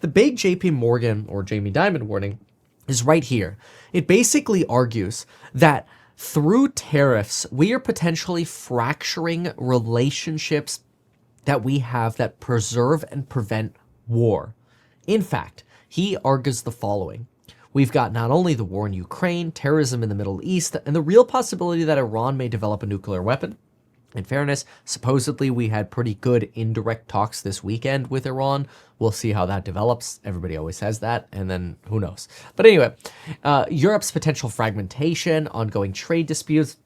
The big JP Morgan or Jamie Dimon warning is right here. It basically argues that through tariffs, we are potentially fracturing relationships that we have that preserve and prevent war. In fact, he argues the following. We've got not only the war in Ukraine, terrorism in the Middle East, and the real possibility that Iran may develop a nuclear weapon. In fairness, supposedly we had pretty good indirect talks this weekend with Iran. We'll see how that develops. Everybody always says that, and then who knows. But anyway, Europe's potential fragmentation, ongoing trade disputes,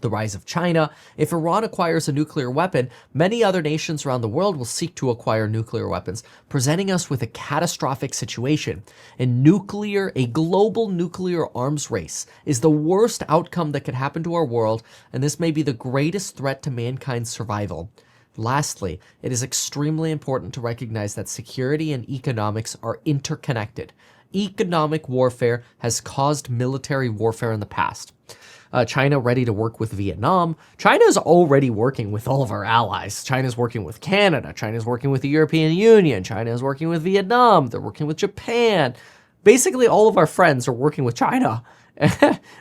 the rise of China. If Iran acquires a nuclear weapon, many other nations around the world will seek to acquire nuclear weapons, presenting us with a catastrophic situation. A global nuclear arms race is the worst outcome that could happen to our world, and this may be the greatest threat to mankind's survival. Lastly, it is extremely important to recognize that security and economics are interconnected. Economic warfare has caused military warfare in the past. China ready to work with Vietnam. China is already working with all of our allies. China is working with Canada. China is working with the European Union. China is working with Vietnam. They're working with Japan. Basically, all of our friends are working with China.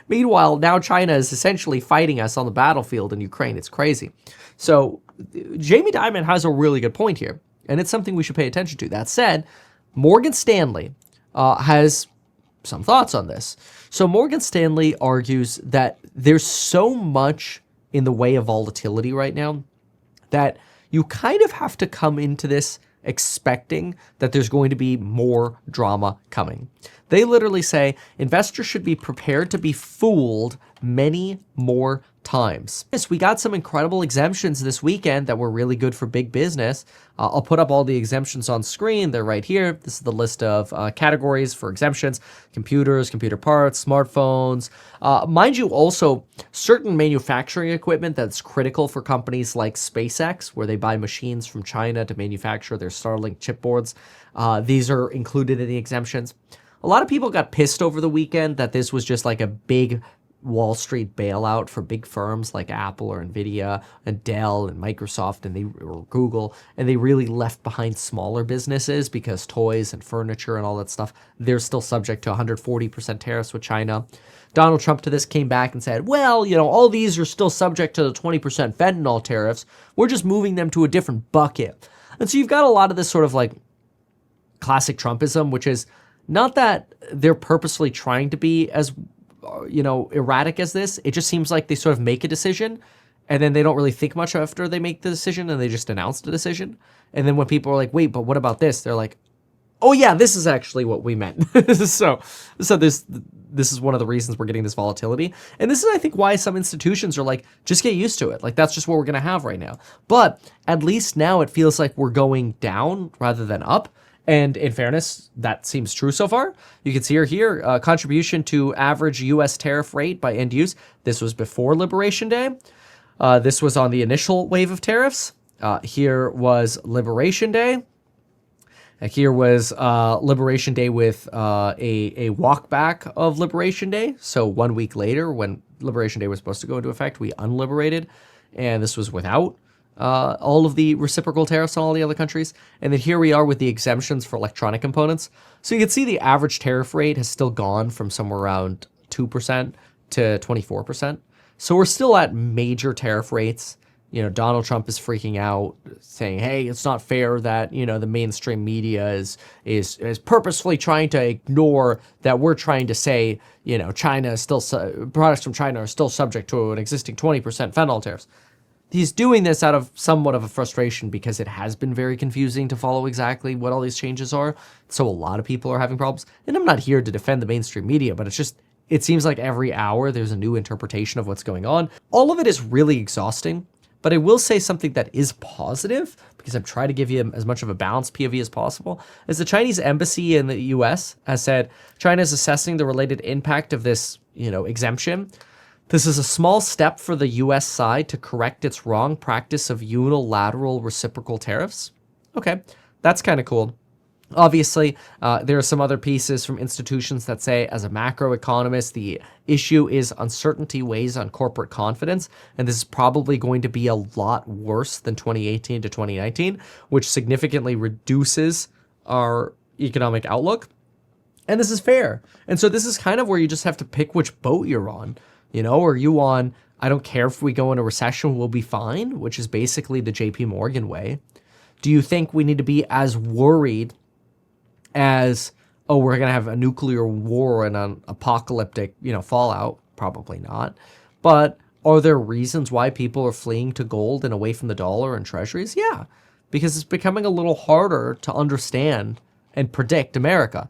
Meanwhile, now China is essentially fighting us on the battlefield in Ukraine. It's crazy. So Jamie Dimon has a really good point here, and it's something we should pay attention to. That said, Morgan Stanley has some thoughts on this. So Morgan Stanley argues that there's so much in the way of volatility right now that you kind of have to come into this expecting that there's going to be more drama coming. They literally say investors should be prepared to be fooled many more times. Yes, we got some incredible exemptions this weekend that were really good for big business. I'll put up all the exemptions on screen. They're right here. This is the list of categories for exemptions: computers, computer parts, smartphones. Mind you, also certain manufacturing equipment that's critical for companies like SpaceX, where they buy machines from China to manufacture their Starlink chipboards. These are included in the exemptions. A lot of people got pissed over the weekend that this was just like a big Wall Street bailout for big firms like Apple or Nvidia and Dell and Microsoft or Google, and they really left behind smaller businesses because toys and furniture and all that stuff, they're still subject to 140% tariffs with China. Donald Trump to this came back and said, well, all these are still subject to the 20% fentanyl tariffs. We're just moving them to a different bucket. And so you've got a lot of this sort of like classic Trumpism, which is not that they're purposely trying to be as erratic as this. It just seems like they sort of make a decision and then they don't really think much after they make the decision and they just announce the decision. And then when people are like, wait, but what about this? They're like, oh yeah, this is actually what we meant. So this is one of the reasons we're getting this volatility. And this is, I think, why some institutions are like, just get used to it. Like, that's just what we're going to have right now. But at least now it feels like we're going down rather than up. And in fairness, that seems true so far. You can see here, contribution to average U.S. tariff rate by end use. This was before Liberation Day. This was on the initial wave of tariffs. Here was Liberation Day. Here was Liberation Day with a walkback of Liberation Day. So 1 week later, when Liberation Day was supposed to go into effect, we unliberated. And this was without all of the reciprocal tariffs on all the other countries. And then here we are with the exemptions for electronic components. So you can see the average tariff rate has still gone from somewhere around 2% to 24%. So we're still at major tariff rates. Donald Trump is freaking out, saying, hey, it's not fair that, the mainstream media is purposefully trying to ignore that we're trying to say, China is still, products from China are still subject to an existing 20% fentanyl tariffs. He's doing this out of somewhat of a frustration because it has been very confusing to follow exactly what all these changes are. So a lot of people are having problems. And I'm not here to defend the mainstream media, but it seems like every hour there's a new interpretation of what's going on. All of it is really exhausting, but I will say something that is positive because I'm trying to give you as much of a balanced POV as possible. As the Chinese embassy in the US has said, China is assessing the related impact of this, exemption. This is a small step for the U.S. side to correct its wrong practice of unilateral reciprocal tariffs. Okay, that's kind of cool. Obviously, there are some other pieces from institutions that say, as a macroeconomist, the issue is uncertainty weighs on corporate confidence, and this is probably going to be a lot worse than 2018 to 2019, which significantly reduces our economic outlook. And this is fair. And so this is kind of where you just have to pick which boat you're on. Are you on, I don't care if we go into recession, we'll be fine, which is basically the JP Morgan way? Do you think we need to be as worried as, oh, we're going to have a nuclear war and an apocalyptic, fallout? Probably not. But are there reasons why people are fleeing to gold and away from the dollar and treasuries? Yeah, because it's becoming a little harder to understand and predict America.